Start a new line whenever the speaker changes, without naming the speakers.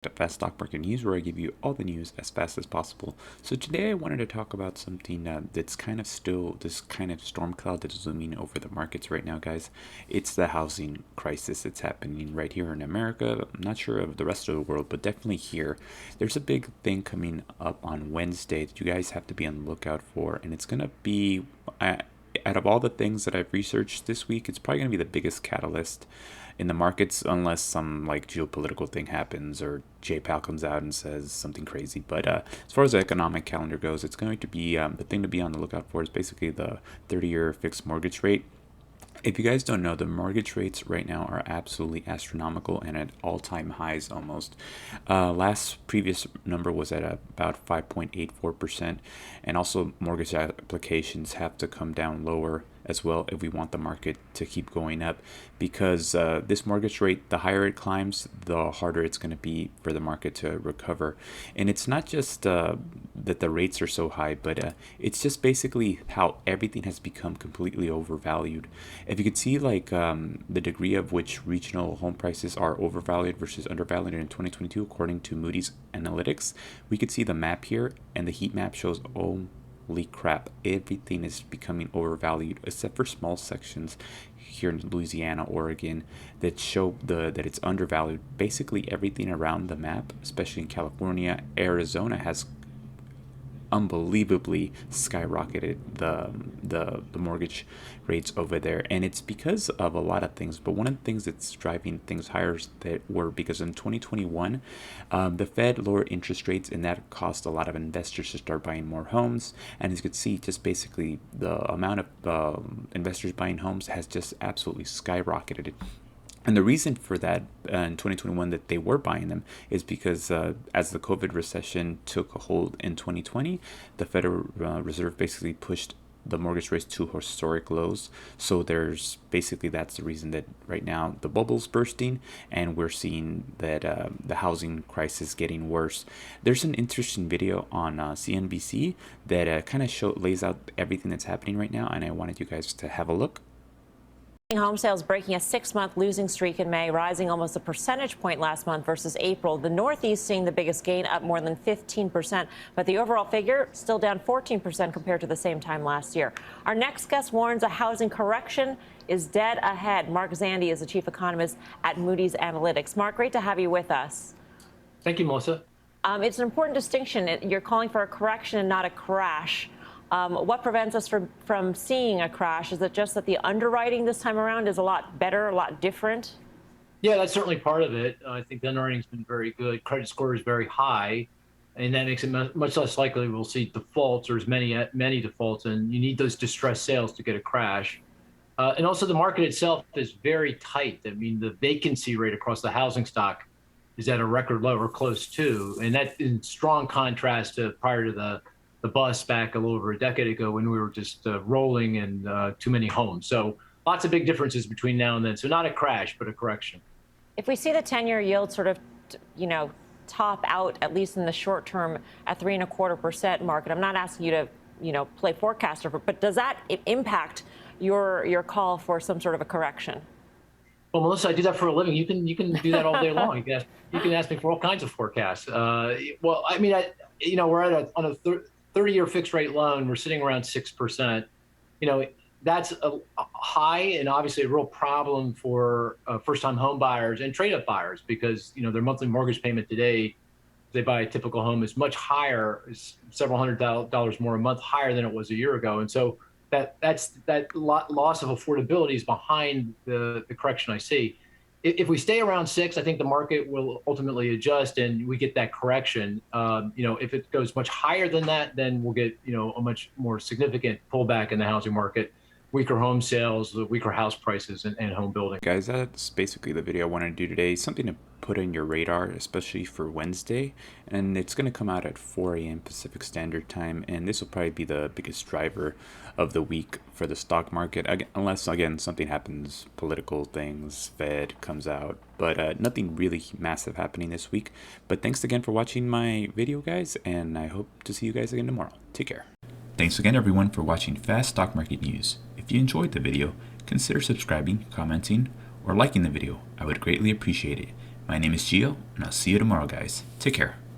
The Fast Stock Market News, where I give you all the news as fast as possible. So today I wanted to talk about something that's kind of still this kind of storm cloud that's looming over the markets right now, guys. It's the housing crisis that's happening right here in America. I'm not sure of the rest of the world, but definitely here. There's a big thing coming up on Wednesday that you guys have to be on the lookout for, and it's gonna be. Out of all the things that I've researched this week, it's probably going to be the biggest catalyst in the markets, unless some like geopolitical thing happens or J-Pal comes out and says something crazy. But as far as the economic calendar goes, it's going to be the thing to be on the lookout for is basically the 30-year fixed mortgage rate. If you guys don't know, the mortgage rates right now are absolutely astronomical and at all-time highs almost. Last previous number was at about 5.84%, and also mortgage applications have to come down lower as well if we want the market to keep going up, because this mortgage rate, the higher it climbs, the harder it's going to be for the market to recover. And it's not just that the rates are so high, but it's just basically how everything has become completely overvalued. If you could see like the degree of which regional home prices are overvalued versus undervalued in 2022 according to Moody's Analytics, we could see the map here, and the heat map shows, oh, holy crap, everything is becoming overvalued except for small sections here in Louisiana, Oregon, that show that it's undervalued. Basically everything around the map, especially in California, Arizona, has unbelievably skyrocketed the mortgage rates over there, and it's because of a lot of things. But one of the things that's driving things higher is that were because in 2021 the Fed lowered interest rates, and that caused a lot of investors to start buying more homes. And as you can see, just basically the amount of investors buying homes has just absolutely skyrocketed. And the reason for that in 2021 that they were buying them is because as the COVID recession took a hold in 2020, the Federal Reserve basically pushed the mortgage rates to historic lows. So there's basically, that's the reason that right now the bubble's bursting, and we're seeing that the housing crisis getting worse. There's an interesting video on CNBC that kind of lays out everything that's happening right now, and I wanted you guys to have a look.
Home sales breaking a 6-month losing streak in May, rising almost a percentage point last month versus April. The Northeast seeing the biggest gain, up more than 15%, but the overall figure still down 14% compared to the same time last year. Our next guest warns a housing correction is dead ahead. Mark Zandi is the chief economist at Moody's Analytics. Mark, great to have you with us.
Thank you, Melissa.
It's an important distinction. You're calling for a correction and not a crash. What prevents us from seeing a crash? Is it just that the underwriting this time around is a lot better, a lot different?
Yeah, that's certainly part of it. I think the underwriting's been very good. Credit score is very high, and that makes it much less likely we'll see defaults, or as many defaults, and you need those distressed sales to get a crash. And also the market itself is very tight. I mean, the vacancy rate across the housing stock is at a record low or close to, and that in strong contrast to prior to the bust back a little over a decade ago when we were just rolling in too many homes. So lots of big differences between now and then. So not a crash, but a correction.
If we see the 10-year yield sort of, top out, at least in the short term, at 3.25% market, I'm not asking you to, play forecaster, but does that impact your call for some sort of a correction?
Well, Melissa, I do that for a living. You can do that all day long. You can ask me for all kinds of forecasts. Well, I mean, we're on a 30-year fixed rate loan. We're sitting around 6%. That's a high, and obviously a real problem for first-time home buyers and trade-up buyers, because their monthly mortgage payment today, if they buy a typical home, is much higher, is several $100s more a month higher than it was a year ago. And so that loss of affordability is behind the correction I see. If we stay around 6, I think the market will ultimately adjust and we get that correction. If it goes much higher than that, then we'll get a much more significant pullback in the housing market, weaker home sales, weaker house prices, and home building.
Guys, that's basically the video I wanted to do today. Something to put in your radar, especially for Wednesday. And it's going to come out at 4 a.m. Pacific Standard Time. And this will probably be the biggest driver of the week for the stock market. Unless, again, something happens, political things, Fed comes out. But nothing really massive happening this week. But thanks again for watching my video, guys. And I hope to see you guys again tomorrow. Take care. Thanks again, everyone, for watching Fast Stock Market News. If you enjoyed the video, consider subscribing, commenting, or liking the video. I would greatly appreciate it. My name is Gio, and I'll see you tomorrow, guys. Take care.